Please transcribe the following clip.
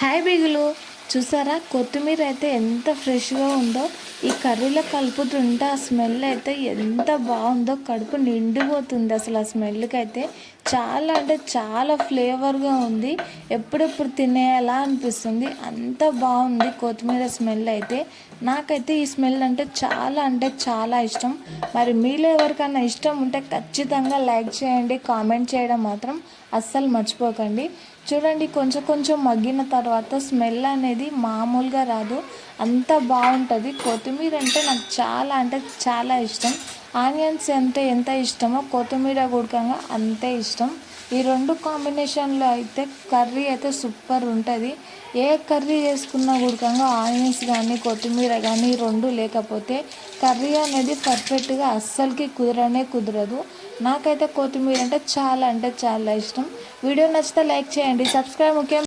Hi బిగులు, చూసారా కొత్తిమీర అయితే ఎంత ఫ్రెష్గా ఉందో. ఈ కర్రీలో కలుపుతుంటే ఆ స్మెల్ అయితే ఎంత బాగుందో, కడుపు నిండిపోతుంది అసలు. ఆ స్మెల్కి అయితే చాలా అంటే చాలా ఫ్లేవర్గా ఉంది. ఎప్పుడెప్పుడు తినేయాలా అనిపిస్తుంది, అంత బాగుంది కొత్తిమీర స్మెల్ అయితే. నాకైతే ఈ స్మెల్ అంటే చాలా ఇష్టం. మరి మీలో ఎవరికైనా ఇష్టం ఉంటే ఖచ్చితంగా లైక్ చేయండి, కామెంట్ చేయడం మాత్రం అస్సలు మర్చిపోకండి. చూడండి, కొంచెం కొంచెం మగ్గిన తర్వాత స్మెల్ అనేది మామూలుగా రాదు, అంత బాగుంటుంది. కొత్తిమీర అంటే నాకు చాలా ఇష్టం. ఆనియన్స్ అంటే ఎంత ఇష్టమో కొత్తిమీర ఉడకంగా అంతే ఇష్టం. ఈ రెండు కాంబినేషన్లో అయితే కర్రీ అయితే సూపర్ ఉంటుంది. ఏ కర్రీ చేసుకున్నా ఉడకంగా ఆనియన్స్ కానీ కొత్తిమీర కానీ రెండు లేకపోతే కర్రీ అనేది పర్ఫెక్ట్గా అస్సలకి కుదరదు. నాకైతే కొత్తిమీర అంటే చాలా ఇష్టం. వీడియో నచ్చితే లైక్ చేయండి, సబ్స్క్రైబ్ ముఖ్యం.